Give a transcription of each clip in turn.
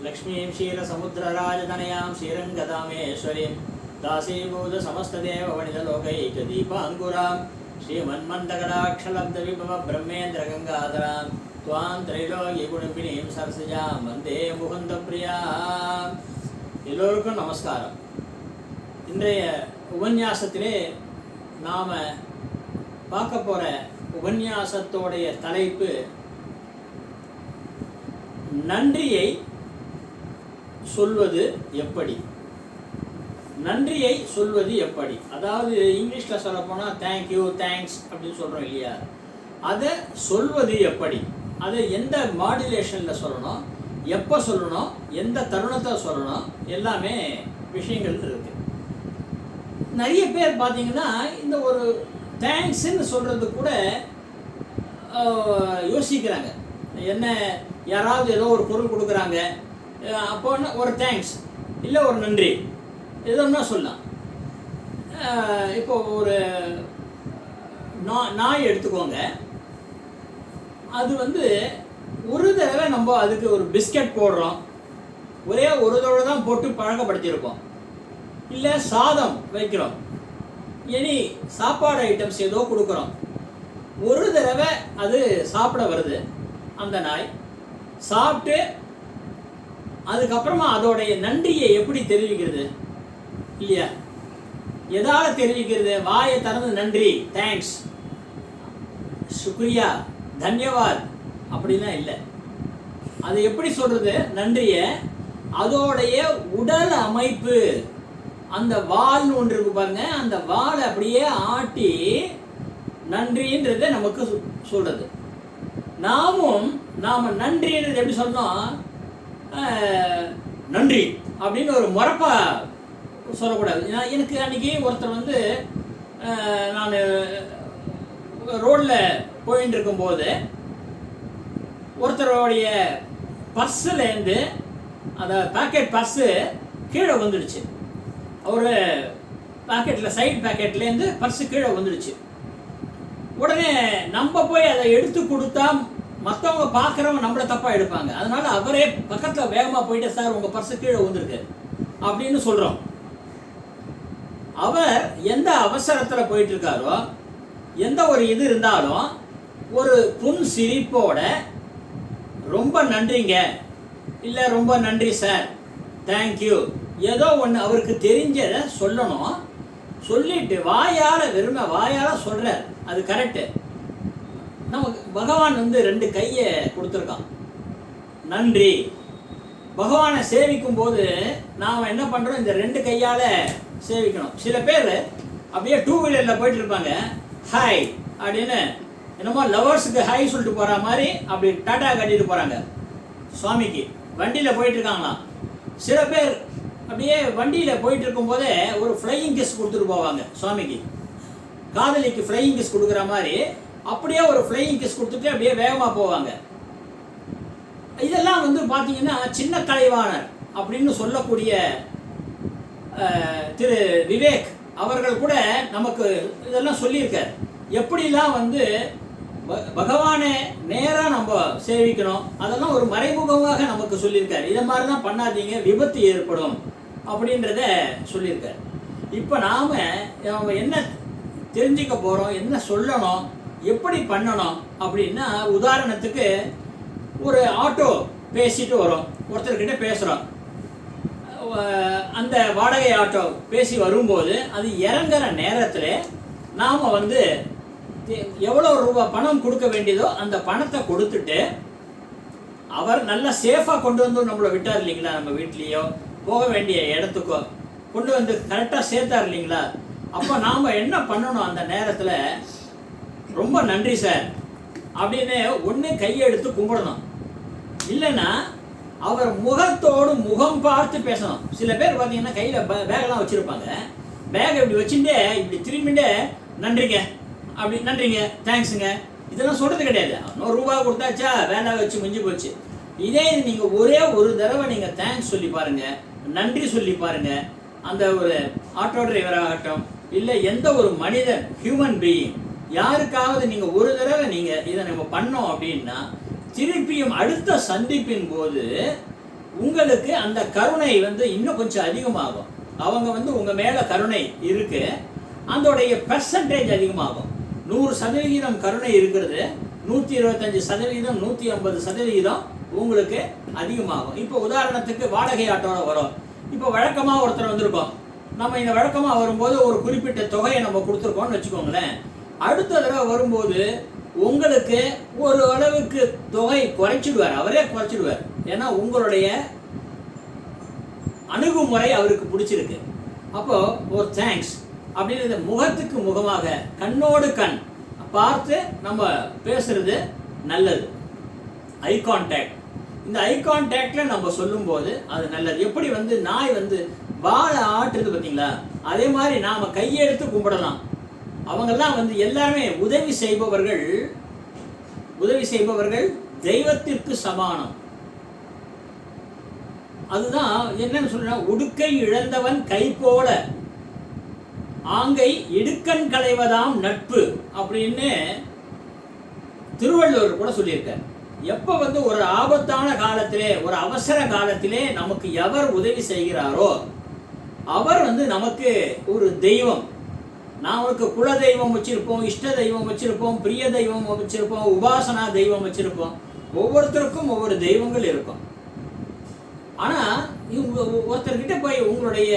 लक्ष्मीं क्षीरसमुद्रराजतनयां श्रीरङ्गदामेश्वरीं दासीभूत समस्तदेववनितलोकैकदीपाङ्कुरां श्रीमन्मन्दकटाक्षलब्धविभवब्रह्मेन्द्रगङ्गाधरां त्वां त्रैलोक्यगुणपिणीं सरसिजां वन्दे मुकुन्दप्रियाम्. எல்லோருக்கும் நமஸ்காரம். இன்றைய உபன்யாசத்திலே நாம் பார்க்க போகிற உபன்யாசத்தோடைய தலைப்பு நன்றியை சொல்வது எப்படி. நன்றியை சொல்வது எப்படி, அதாவது இங்கிலீஷில் சொல்ல போனால் தேங்க்யூ தேங்க்ஸ் அப்படின்னு சொல்கிறோம் இல்லையா, அதை சொல்வது எப்படி, அதை எந்த மாடுலேஷனில் சொல்லணும், எப்போ சொல்லணும், எந்த தருணத்தை சொல்லணும், எல்லாமே விஷயங்கள் இருக்குது. நிறைய பேர் பார்த்தீங்கன்னா இந்த ஒரு தேங்க்ஸ்ன்னு சொல்கிறது கூட யோசிக்கிறாங்க. என்ன, யாராவது ஏதோ ஒரு பொருள் கொடுக்குறாங்க, அப்போ ஒரு தேங்க்ஸ் இல்லை ஒரு நன்றி எதோன்னா சொல்லலாம். இப்போ ஒரு நாய் எடுத்துக்கோங்க, அது ஒரு தடவை நம்ம அதுக்கு ஒரு பிஸ்கட் போடுறோம், ஒரே ஒரு தடவை தான் போட்டு பழக்கப்படுத்தியிருப்போம், இல்லை சாதம் வைக்கிறோம், இனி சாப்பாடு ஐட்டம்ஸ் ஏதோ கொடுக்குறோம், ஒரு தடவை அது சாப்பிட வருது. அந்த நாய் சாப்பிட்டு அதுக்கப்புறமா அதோடைய நன்றியை எப்படி தெரிவிக்கிறது இல்லையா? எதால தெரிவிக்கிறது? வாயை திறந்து நன்றி, தேங்க்ஸ், சுக்ரியா, தன்யவாத் அப்படிலாம் இல்லை. அது எப்படி சொல்றது நன்றியை? அதோடைய உடல் அமைப்பு, அந்த வால்னு ஒன்று இருக்கு பாருங்க, அந்த வாலை அப்படியே ஆட்டி நன்றின்றதை நமக்கு சொல்றது. நாம நன்றின்றது எப்படி சொன்னோம்? நன்றி அப்படின்னு ஒரு முறப்பா சொல்லக்கூடாது. எனக்கு அன்றைக்கி ஒருத்தர் நான் ரோடில் போயின்னு இருக்கும்போது ஒருத்தருடைய பர்ஸுலேருந்து அந்த பேக்கெட் பர்ஸு கீழே வந்துடுச்சு. ஒரு பேக்கெட்டில் சைடு பேக்கெட்லேருந்து பர்ஸு கீழே வந்துடுச்சு. உடனே நம்ம போய் அதை எடுத்து கொடுத்தா மற்றவங்க பார்க்குறவங்க நம்மளை தப்பாக எடுப்பாங்க. அதனால அவரே பக்கத்தில் வேகமாக போயிட்டு, சார் உங்கள் பர்ஸு கீழே வந்துருக்கு அப்படின்னு சொல்கிறோம். அவர் எந்த அவசரத்தில் போயிட்டு இருக்காரோ, எந்த ஒரு இது இருந்தாலும் ஒரு புன் சிரிப்போட ரொம்ப நன்றிங்க, இல்லை ரொம்ப நன்றி சார், தேங்க்யூ, ஏதோ ஒன்று அவருக்கு தெரிஞ்சதை சொல்லணும். சொல்லிட்டு வாயால் வெறுமை வாயால் சொல்கிறார், அது கரெக்டு. நமக்கு பகவான் 2 கையை கொடுத்துருக்கான். நன்றி. பகவானை சேவிக்கும் போது நாம் என்ன பண்ணுறோம்? இந்த 2 கையால் சேவிக்கணும். சில பேர் அப்படியே 2 வீலரில் போயிட்டு இருப்பாங்க, ஹாய் அப்படின்னு என்னமோ லவர்ஸுக்கு ஹாய் சொல்லிட்டு போகிற மாதிரி அப்படி டாட்டா கட்டிட்டு போகிறாங்க சுவாமிக்கு. வண்டியில் போயிட்டு இருக்காங்களாம். சில பேர் அப்படியே வண்டியில் போயிட்டு இருக்கும்போதே ஒரு ஃப்ளையிங் கிஸ் கொடுத்துட்டு போவாங்க சுவாமிக்கு. காதலிக்கு ஃப்ளையிங் கிஸ் கொடுக்குற மாதிரி அப்படியே ஒரு ஃப்ளையிங் கிஸ் கொடுத்துட்டு அப்படியே வேகமாக போவாங்க. இதெல்லாம் பார்த்தீங்கன்னா சின்ன கலைவாணர் அப்படின்னு சொல்லக்கூடிய திரு விவேக் அவர்கள் கூட நமக்கு இதெல்லாம் சொல்லியிருக்கார். எப்படிலாம் பகவானை நேராக நம்ம சேவிக்கணும், அதெல்லாம் ஒரு மறைமுகமாக நமக்கு சொல்லியிருக்கார். இதை மாதிரிலாம் பண்ணாதீங்க, விபத்து ஏற்படும் அப்படின்றத சொல்லியிருக்கார். இப்போ நாம் என்ன தெரிஞ்சுக்க போகிறோம், என்ன சொல்லணும், எப்படி பண்ணணும் அப்படின்னா, உதாரணத்துக்கு ஒரு ஆட்டோ பேசிட்டு வரோம், ஒருத்தர்கிட்ட பேசுகிறோம். அந்த வாடகை ஆட்டோ பேசி வரும்போது அது இறங்குற நேரத்தில் நாம் எவ்வளோ ரூபா பணம் கொடுக்க வேண்டியதோ அந்த பணத்தை கொடுத்துட்டு அவர் நல்லா சேஃபாக கொண்டு நம்மளை விட்டார் இல்லைங்களா, நம்ம வீட்லேயோ போக வேண்டிய இடத்துக்கோ கொண்டு கரெக்டாக சேர்த்தார் இல்லைங்களா. அப்போ நாம் என்ன பண்ணணும்? அந்த நேரத்தில் ரொம்ப நன்றி சார் அப்படின்னு ஒன்று கையெடுத்து கும்பிடணும், இல்லைன்னா அவர் முகத்தோடு முகம் பார்த்து பேசணும். சில பேர் பார்த்தீங்கன்னா கையில் பேகெல்லாம் வச்சுருப்பாங்க, பேக் இப்படி வச்சுட்டே இப்படி திரும்பிண்டே நன்றிங்க அப்படி, நன்றிங்க, தேங்க்ஸுங்க, இதெல்லாம் சொல்கிறது கிடையாது. 100 ரூபா கொடுத்தாச்சா, வேலை வச்சு முடிஞ்சு போச்சு. இதே நீங்கள் ஒரே ஒரு தடவை நீங்கள் தேங்க்ஸ் சொல்லி பாருங்கள், நன்றி சொல்லி பாருங்கள். அந்த ஒரு ஆட்டோ டிரைவராகட்டும், இல்லை எந்த ஒரு மனிதன், ஹியூமன் பீயிங், யாருக்காவது நீங்கள் ஒரு தடவை நீங்கள் இதை நம்ம பண்ணோம் அப்படின்னா, திருப்பியும் அடுத்த சந்திப்பின் போது உங்களுக்கு அந்த கருணை வந்து இன்னும் கொஞ்சம் அதிகமாகும். அவங்க வந்து உங்க மேல கருணை இருக்கு, அதோடைய பெர்சன்டேஜ் அதிகமாகும். 100% கருணை இருக்கிறது, 125%, 150% உங்களுக்கு அதிகமாகும். இப்போ உதாரணத்துக்கு வாடகை ஆட்டோவில் வரும். இப்போ வழக்கமாக ஒருத்தர் வந்திருக்கோம், நம்ம இந்த வழக்கமாக வரும்போது ஒரு குறிப்பிட்ட தொகையை நம்ம கொடுத்துருக்கோம்னு வச்சுக்கோங்களேன். அடுத்த தடவை வரும்போது உங்களுக்கு ஒரு அளவுக்கு தொகை குறைச்சிடுவார், அவரே குறைச்சிடுவார். ஏன்னா உங்களுடைய அணுகுமுறை அவருக்கு பிடிச்சிருக்கு. அப்போ ஒரு தேங்க்ஸ் அப்படின்றது முகத்துக்கு முகமாக, கண்ணோடு கண் பார்த்து நம்ம பேசுறது நல்லது. ஐ கான்டாக்ட், இந்த ஐ கான்டாக்ட்ல நம்ம சொல்லும்போது அது நல்லது. எப்படி வந்து நாய் வந்து வாழை ஆட்டுறது பார்த்தீங்களா, அதே மாதிரி நாம கையெடுத்து கும்பிடலாம். அவங்கெல்லாம் வந்து எல்லாருமே உதவி செய்பவர்கள் தெய்வத்திற்கு சமானம். அதுதான் என்னன்னு சொல்ற, உடுக்கை இழந்தவன் கை போல ஆங்கை இடுக்கண் களைவதாம் நட்பு அப்படின்னு திருவள்ளுவர் கூட சொல்லியிருக்கார். எப்ப வந்து ஒரு ஆபத்தான காலத்திலே, ஒரு அவசர காலத்திலே நமக்கு எவர் உதவி செய்கிறாரோ அவர் வந்து நமக்கு ஒரு தெய்வம். நமக்கு குல தெய்வம் வச்சிருப்போம், இஷ்ட தெய்வம் வச்சிருப்போம், பிரிய தெய்வம் வச்சிருப்போம், உபாசனா தெய்வம் வச்சிருப்போம். ஒவ்வொருத்தருக்கும் ஒவ்வொரு தெய்வங்கள் இருக்கும். ஆனா இவங்க ஒருத்தர்கிட்ட போய் உங்களுடைய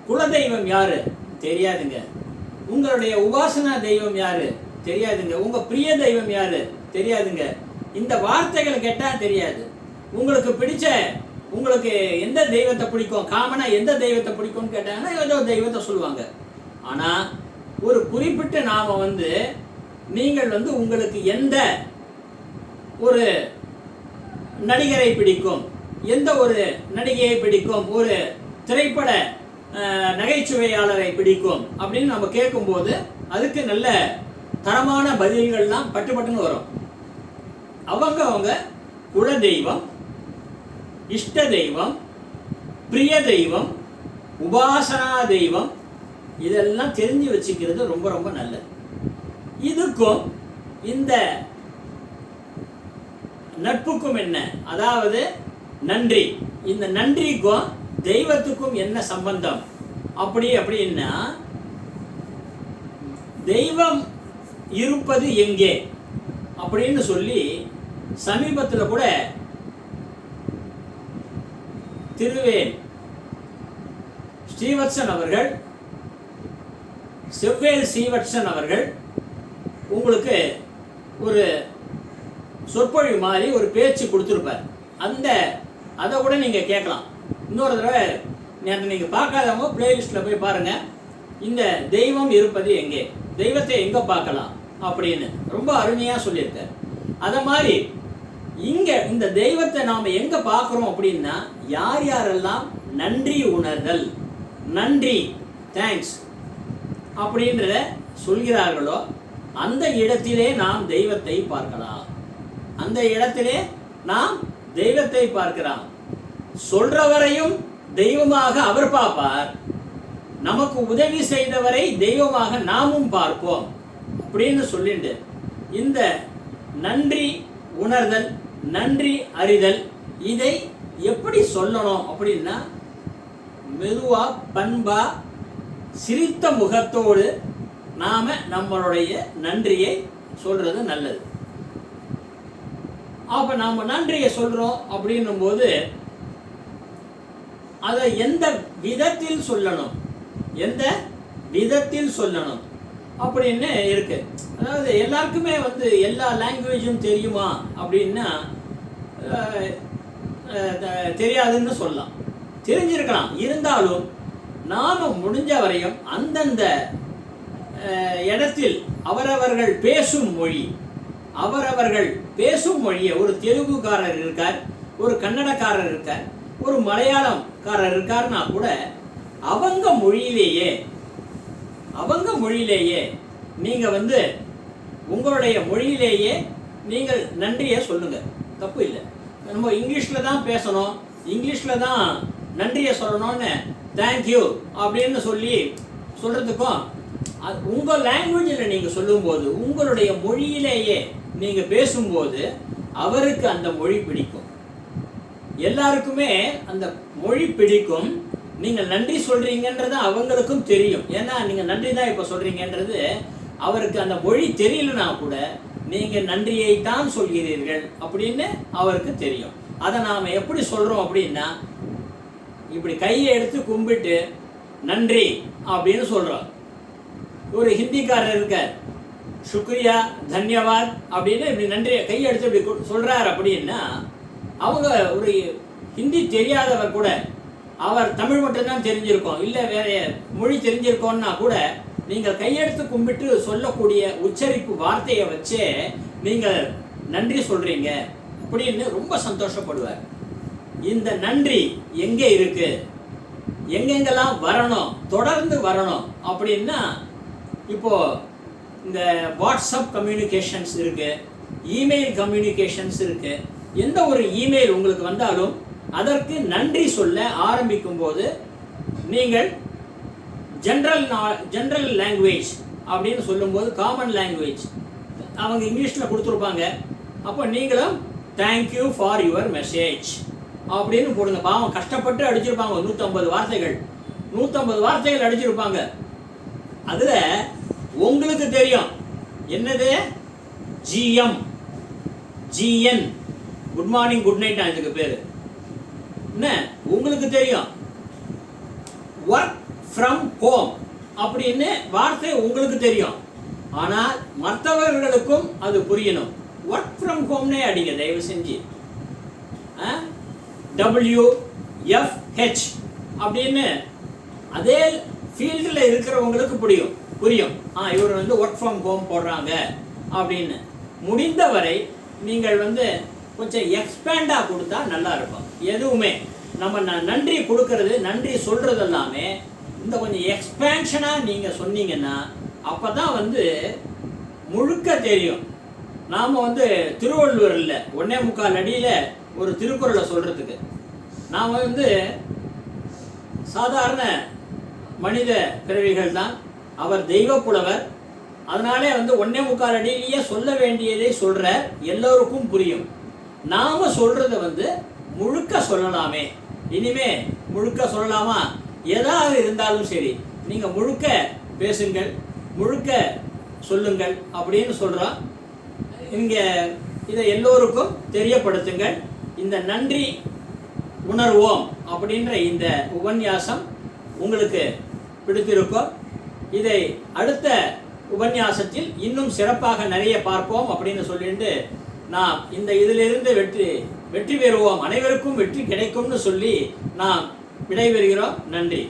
குலதெய்வம் யாரு தெரியாதுங்க, உங்களுடைய உபாசனா தெய்வம் யாரு தெரியாதுங்க, உங்க பிரிய தெய்வம் யாரு தெரியாதுங்க, இந்த வார்த்தைகள் கேட்டா தெரியாது. உங்களுக்கு பிடிச்ச, உங்களுக்கு எந்த தெய்வத்தை பிடிக்கும், காமனா எந்த தெய்வத்தை பிடிக்கும்னு கேட்டாங்கன்னா ஏதோ தெய்வத்தை சொல்லுவாங்க. ஆனா ஒரு குறிப்பிட்ட நாம வந்து நீங்கள் வந்து உங்களுக்கு எந்த ஒரு நடிகரை பிடிக்கும், எந்த ஒரு நடிகையை பிடிக்கும், ஒரு திரைப்பட நகைச்சுவையாளரை பிடிக்கும் அப்படின்னு நம்ம கேட்கும்போது அதுக்கு நல்ல தரமான பதில்கள்லாம் பட்டுன்னு வரும். அவங்க குல தெய்வம், இஷ்ட தெய்வம், பிரிய தெய்வம், உபாசனா தெய்வம் இதெல்லாம் தெரிஞ்சு வச்சுக்கிறது ரொம்ப ரொம்ப நல்லது. இதுக்கும் இந்த நட்புக்கும் என்ன, அதாவது நன்றி, இந்த நன்றிக்கும் தெய்வத்துக்கும் என்ன சம்பந்தம் அப்படின்னா, தெய்வம் இருப்பது எங்கே அப்படின்னு சொல்லி சமீபத்தில் கூட திருவேல் ஸ்ரீவத்சன் அவர்கள், செவ்வேல் ஸ்ரீவத்சன் அவர்கள் உங்களுக்கு ஒரு சொற்பொழிவு மாதிரி ஒரு பேச்சு கொடுத்துருப்பார். அதை கூட நீங்கள் கேட்கலாம். இன்னொரு தடவை நீங்கள் பார்க்காதவங்க பிளேலிஸ்ட்டில் போய் பாருங்கள். இந்த தெய்வம் இருப்பது எங்கே, தெய்வத்தை எங்கே பார்க்கலாம் அப்படின்னு ரொம்ப அருமையாக சொல்லியிருக்கார். அதை மாதிரி இங்கே இந்த தெய்வத்தை நாம் எங்கே பார்க்குறோம் அப்படின்னா, யார் யாரெல்லாம் நன்றி உணர்தல், நன்றி தேங்க்ஸ் அப்படின்றத சொல்கிறார்களோ அந்த இடத்திலே நாம் தெய்வத்தை பார்க்கலாம். அந்த இடத்திலே நாம் தெய்வத்தை பார்க்கலாம். சொல்றவரையும் தெய்வமாக அவர் பார்ப்பார், நமக்கு உதவி செய்தவரை தெய்வமாக நாமும் பார்ப்போம் அப்படின்னு சொல்லிட்டு இந்த நன்றி உணர்தல், நன்றி அறிதல், இதை எப்படி சொல்லணும் அப்படின்னா, மெதுவா பண்பா சிரித்த முகத்தோடு நாம நம்மளுடைய நன்றியை சொல்றது நல்லது. அப்ப நாம நன்றியை சொல்றோம் அப்படின்னும் போது அதை எந்த விதத்தில் சொல்லணும், எந்த விதத்தில் சொல்லணும் அப்படின்னு இருக்கு. அதாவது எல்லாருக்குமே வந்து எல்லா லாங்குவேஜும் தெரியுமா அப்படின்னா தெரியாதுன்னு சொல்லலாம். தெரிஞ்சிருக்கலாம், இருந்தாலும் நாம முடிஞ்ச வரையும் அந்தந்த இடத்தில் அவரவர்கள் பேசும் மொழியை, ஒரு தெலுங்குக்காரர் இருக்கார், ஒரு கன்னடக்காரர் இருக்கார், ஒரு மலையாளம்காரர் இருக்காருன்னா கூட அவங்க மொழியிலேயே நீங்க வந்து உங்களுடைய மொழியிலேயே நீங்கள் நன்றியை சொல்லுங்க, தப்பு இல்லை. நம்ம இங்கிலீஷ்ல தான் பேசணும், இங்கிலீஷ்ல தான் நன்றியை சொல்லணும்னு தேங்க்யூ அப்படின்னு சொல்றதுக்கும், உங்க லாங்குவேஜில் நீங்க சொல்லும்போது, உங்களுடைய மொழியிலேயே நீங்க பேசும்போது அவருக்கு அந்த மொழி பிடிக்கும். எல்லாருக்குமே அந்த மொழி பிடிக்கும். நீங்கள் நன்றி சொல்றீங்கன்றது அவங்களுக்கும் தெரியும். ஏன்னா நீங்க நன்றி தான் இப்ப சொல்றீங்கன்றது அவருக்கு அந்த மொழி தெரியலனா கூட நீங்க நன்றியை தான் சொல்கிறீர்கள் அப்படின்னு அவருக்கு தெரியும். அதை நாம எப்படி சொல்றோம் அப்படின்னா, இப்படி கையை எடுத்து கும்பிட்டு நன்றி அப்படின்னு சொல்றோம். ஒரு ஹிந்திக்காரர் இருக்கார், சுக்ரியா தன்யவாத் அப்படின்னு இப்படி நன்றி கையை எடுத்து இப்படி சொல்றார் அப்படின்னா, அவங்க ஒரு ஹிந்தி தெரியாதவர் கூட, அவர் தமிழ் மட்டும்தான் தெரிஞ்சிருக்கோம், இல்லை வேற மொழி தெரிஞ்சிருக்கோம்னா கூட நீங்கள் கையெடுத்து கும்பிட்டு சொல்லக்கூடிய உச்சரிப்பு வார்த்தையை வச்சே நீங்கள் நன்றி சொல்றீங்க அப்படின்னு ரொம்ப சந்தோஷப்படுவார். இந்த நன்றி எங்கே இருக்கு, எங்கெங்கெல்லாம் வரணும், தொடர்ந்து வரணும் அப்படின்னா, இப்போ இந்த வாட்ஸ்அப் கம்யூனிகேஷன்ஸ் இருக்கு, இமெயில் கம்யூனிகேஷன்ஸ் இருக்கு. எந்த ஒரு இமெயில் உங்களுக்கு வந்தாலும் அதற்கு நன்றி சொல்ல ஆரம்பிக்கும் போது நீங்கள் ஜென்ரல் லாங்குவேஜ் அப்படின்னு சொல்லும்போது, காமன் லாங்குவேஜ் அவங்க இங்கிலீஷில் கொடுத்துருப்பாங்க. அப்போ நீங்களும் தேங்க்யூ ஃபார் யுவர் மெசேஜ் அப்படின்னு போடுங்க. பாவம் கஷ்டப்பட்டு அடிச்சிருப்பாங்க 150 வார்த்தைகள், 150 வார்த்தைகள் அடிச்சிருப்பாங்க. அதில் உங்களுக்கு தெரியும் என்னது, GM GN, good morning good night இதுக்கு பேர் என்ன, உங்களுக்கு தெரியும். ஒர்க் ஃப்ரம் ஹோம் அப்படின்னு வார்த்தை உங்களுக்கு தெரியும், ஆனால் மற்றவர்களுக்கும் அது புரியணும். ஒர்க் ஃப்ரம் ஹோம்னே அடிங்க தயவு செஞ்சு. WFH அப்படின்னு அதே ஃபீல்டில் இருக்கிறவங்களுக்கு புரியும். இவர் வந்து ஒர்க் ஃப்ரம் ஹோம் போடுறாங்க அப்படின்னு. முடிந்தவரை நீங்கள் வந்து கொஞ்சம் எக்ஸ்பேண்டாக கொடுத்தா நல்லா இருக்கும். எதுவுமே நம்ம நன்றி கொடுக்கறது, நன்றி சொல்றது எல்லாமே இந்த கொஞ்சம் எக்ஸ்பேன்ஷனாக நீங்கள் சொன்னீங்கன்னா அப்போ தான் வந்து முழுக்க தெரியும். நாம் வந்து திருவள்ளுவர் இல்லை 1.25 அடியில் ஒரு திருக்குறளை சொல்கிறதுக்கு. நாம் வந்து சாதாரண மனித பிறவிகள் தான், அவர் தெய்வ புலவர். அதனாலே வந்து 1.25 அடியிலேயே சொல்ல வேண்டியதை சொல்கிற, எல்லோருக்கும் புரியும். நாம் சொல்கிறத வந்து முழுக்க சொல்லலாமே, இனிமே முழுக்க சொல்லலாமா, எதாவது இருந்தாலும் சரி நீங்கள் முழுக்க பேசுங்கள், முழுக்க சொல்லுங்கள் அப்படின்னு சொல்கிறோம். இங்கே இதை எல்லோருக்கும் தெரியப்படுத்துங்கள். இந்த நன்றி உணர்வோம் அப்படின்ற இந்த உபன்யாசம் உங்களுக்கு பிடித்திருக்கும். இதை அடுத்த உபன்யாசத்தில் இன்னும் சிறப்பாக நிறைய பார்ப்போம் அப்படின்னு சொல்லிட்டு நாம் இந்த இதிலிருந்து வெற்றி பெறுவோம், அனைவருக்கும் வெற்றி கிடைக்கும்னு சொல்லி நாம் விடைபெறுகிறோம். நன்றி.